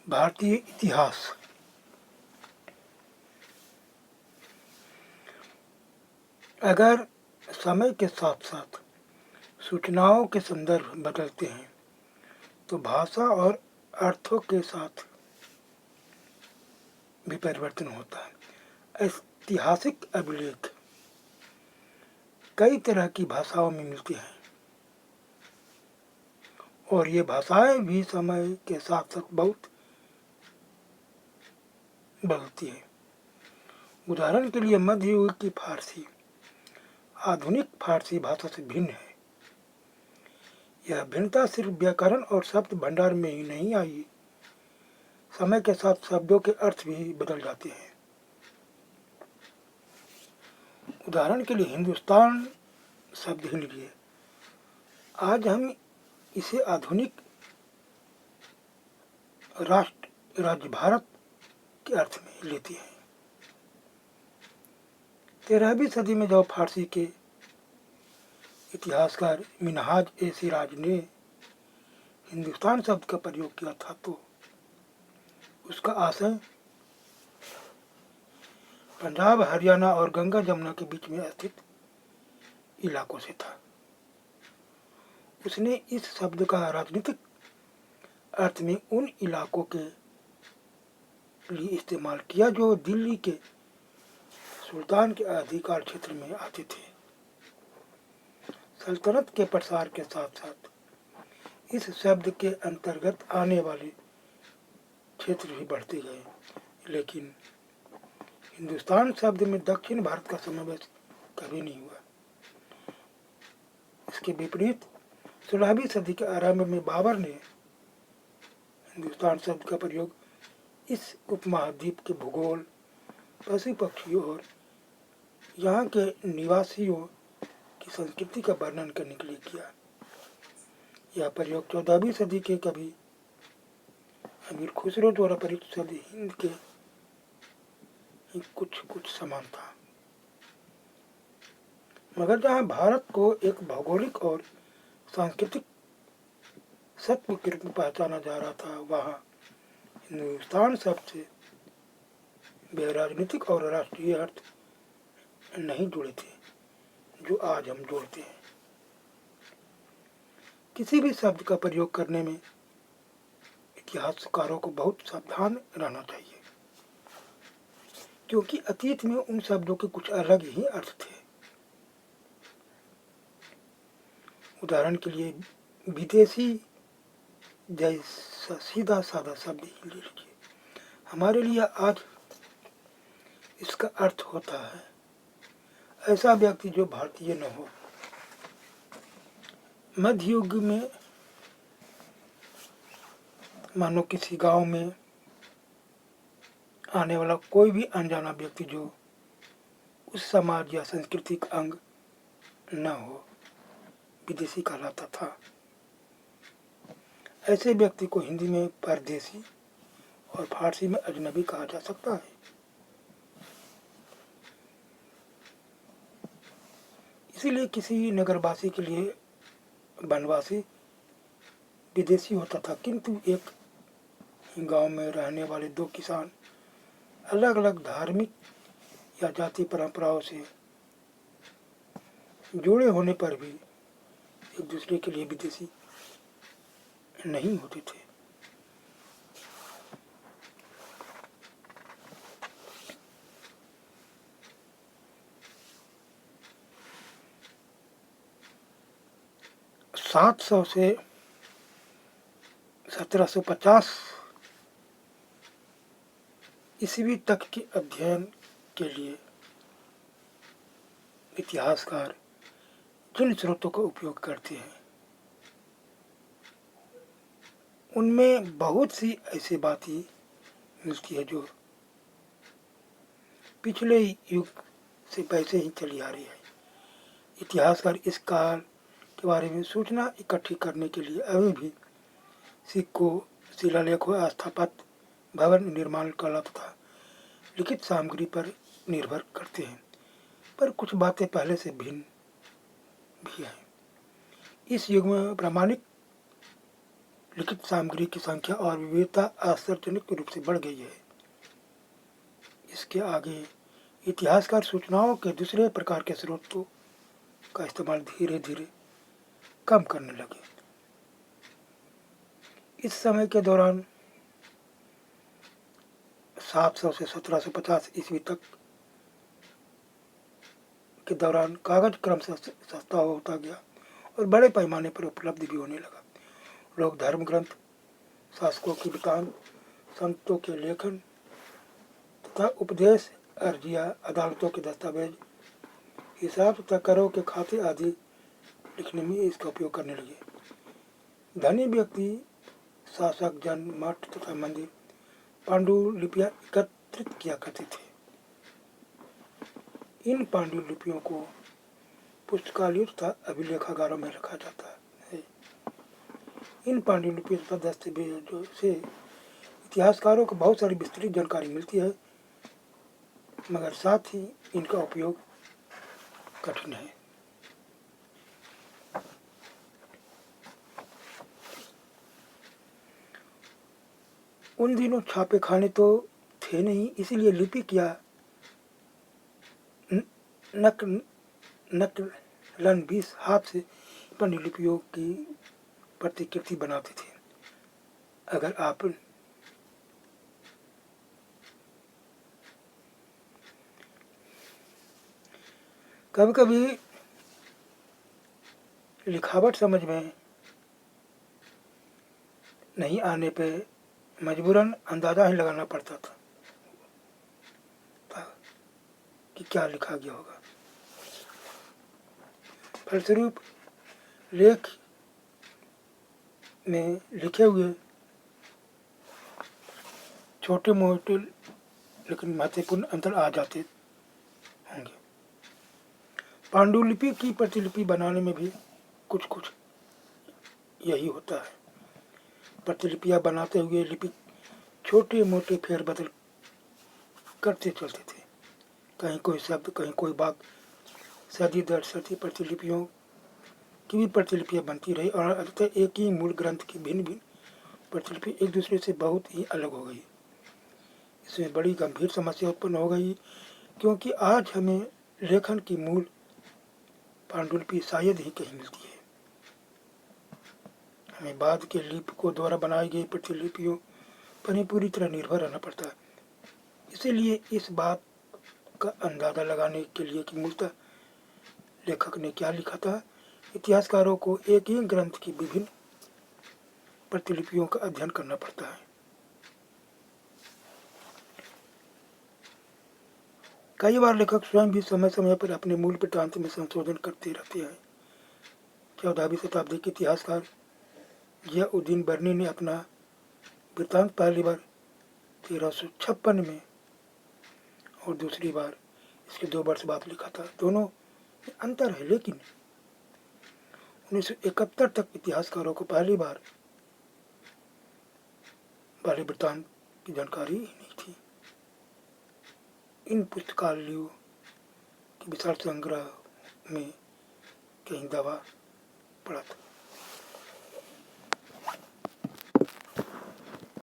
भारतीय इतिहास। अगर समय के साथ साथ सूचनाओं के संदर्भ बदलते हैं तो भाषा और अर्थों के साथ भी परिवर्तन होता है। ऐतिहासिक अभिलेख कई तरह की भाषाओं में मिलते हैं और ये भाषाएं भी समय के साथ साथ बहुत बदलती है। उदाहरण के लिए मध्य युग की फारसी आधुनिक फारसी भाषा से भिन्न है। यह भिन्नता सिर्फ व्याकरण और शब्द भंडार में ही नहीं आई, समय के साथ शब्दों के अर्थ भी बदल जाते हैं। उदाहरण के लिए हिंदुस्तान शब्द ही लीजिए। आज हम इसे आधुनिक राष्ट्र राज्य भारत के अर्थ में लेते हैं। 13वीं सदी में जब फारसी के इतिहासकार मिनहाज ए सिराज ने हिंदुस्तान शब्द का प्रयोग किया था तो उसका आशय पंजाब, हरियाणा और गंगा जमुना के बीच में स्थित इलाकों से था। उसने इस शब्द का राजनीतिक अर्थ में उन इलाकों के लिए इस्तेमाल किया जो दिल्ली के सुल्तान के अधिकार क्षेत्र में आते थे। सल्तनत के प्रसार के साथ साथ इस शब्द के अंतर्गत आने वाले क्षेत्र भी बढ़ते गए, लेकिन हिंदुस्तान शब्द में दक्षिण भारत का समावेश कभी नहीं हुआ। इसके विपरीत 16वीं सदी के आरंभ में बाबर ने हिंदुस्तान शब्द का प्रयोग इस उपमहाद्वीप के भूगोल, पशु पक्षियों और यहाँ के निवासियों की संस्कृति का वर्णन करने के लिए किया। यह प्रयोग 14वीं सदी के कवि अमीर खुसरो द्वारा परिचित शब्द हिंद के ही कुछ समान था। मगर जहाँ भारत को एक भौगोलिक और सांस्कृतिक सत्व के रूप में पहचाना जा रहा था, वहाँ हिंदुस्तान शब्द से वे राजनीतिक और राष्ट्रीय अर्थ नहीं जुड़े थे जो आज हम जोड़ते हैं। किसी भी शब्द का प्रयोग करने में इतिहासकारों को बहुत सावधान रहना चाहिए, क्योंकि अतीत में उन शब्दों के कुछ अलग ही अर्थ थे। उदाहरण के लिए विदेशी जैसा सीधा साधा शब्द ही ले लीजिए। हमारे लिए आज इसका अर्थ होता है ऐसा व्यक्ति जो भारतीय न हो। मध्य युग में मानो किसी गांव में आने वाला कोई भी अनजाना व्यक्ति जो उस समाज या सांस्कृतिक अंग न हो, विदेशी कहलाता था। ऐसे व्यक्ति को हिंदी में परदेशी और फारसी में अजनबी कहा जा सकता है। इसीलिए किसी नगरवासी के लिए वनवासी विदेशी होता था, किंतु एक गांव में रहने वाले दो किसान अलग अलग धार्मिक या जाति परंपराओं से जुड़े होने पर भी एक दूसरे के लिए विदेशी नहीं होते थे। सात सौ से 1750 ईस्वी तक के अध्ययन के लिए इतिहासकार जिन स्रोतों का उपयोग करते हैं उनमें बहुत सी ऐसी बातें मिलती है जो पिछले युग से वैसे ही चली आ रही है। इतिहासकार इस काल के बारे में सूचना इकट्ठी करने के लिए अभी भी सिक्कों, शिलालेखों, स्थापत्य, भवन निर्माण कला तथा लिखित सामग्री पर निर्भर करते हैं, पर कुछ बातें पहले से भिन्न भी हैं। इस युग में प्रामाणिक लिखित सामग्री की संख्या और विविधता आश्चर्यजनक रूप से बढ़ गई है। इसके आगे इतिहासकार सूचनाओं के दूसरे प्रकार के स्रोतों का इस्तेमाल धीरे धीरे कम करने लगे। इस समय के दौरान 700 से 1750 ईस्वी तक के दौरान कागज क्रमशः सस्ता होता गया और बड़े पैमाने पर उपलब्ध भी होने लगा। लोग धर्म ग्रंथ, शासकों की वृतांत, संतों के लेखन तथा उपदेश अर्जिया, अदालतों के दस्तावेज, हिसाब तथा करों के खाते आदि लिखने में इसका उपयोग करने लगे। धनी व्यक्ति, शासक, जन, मठ तथा मंदिर पांडुलिपियां एकत्रित किया करते थे। इन पांडुलिपियों को पुस्तकालयों तथा अभिलेखागारों में रखा जाता है। इन पांडुलिपियों तथा दस्तावेजों से इतिहासकारों को बहुत सारी विस्तृत जानकारी मिलती है, मगर साथ ही इनका उपयोग कठिन है। उन दिनों छापे खाने तो थे नहीं, इसलिए लिपिक या नकलन 20 हाथ से पांडुलिपियों की प्रतिकृति बनाते थे। अगर आप कभी कभी लिखावट समझ में नहीं आने पे मजबूरन अंदाजा ही लगाना पड़ता था कि क्या लिखा गया होगा। फलस्वरूप लेख में लिखे हुए छोटे मोटे लेकिन महत्वपूर्ण अंतर आ जाते होंगे। पांडुलिपि की प्रतिलिपि बनाने में भी कुछ कुछ यही होता है। प्रतिलिपियां बनाते हुए लिपिक छोटे मोटे फेरबदल करते चलते थे। कहीं कोई शब्द, कहीं कोई वाक्य, सदी दर सदी प्रतिलिपियों की भी प्रतिलिपियां बनती रही और अंततः एक ही मूल ग्रंथ की भिन्न भिन्न प्रतिलिपि एक दूसरे से बहुत ही अलग हो गई। इसमें बड़ी गंभीर समस्या उत्पन्न हो गई, क्योंकि आज हमें लेखन की मूल पांडुलिपि शायद ही कहीं मिलती है। हमें बाद के लिपिकों द्वारा बनाई गई प्रतिलिपियों पर ही पूरी तरह निर्भर रहना पड़ता है। इसीलिए इस बात का अंदाजा लगाने के लिए कि मूलतः लेखक ने क्या लिखा था, इतिहासकारों को एक ही ग्रंथ की विभिन्न प्रतिलिपियों का अध्ययन करना पड़ता है। कई बार लेखक स्वयं भी समय समय पर अपने मूल वृत्तांत में संशोधन करते रहते हैं। 14वीं शताब्दी के इतिहासकार जियाउद्दीन बर्नी ने अपना वृत्तांत पहली बार 1356 में और दूसरी बार इसके 2 वर्ष बाद लिखा था। दोनों में अंतर है, लेकिन 1971 तक इतिहासकारों को पहली बार वाले वृत्तांत की जानकारी ही नहीं थी। इन पुस्तकालयों के विशाल संग्रह में कहीं दबा पड़ा था।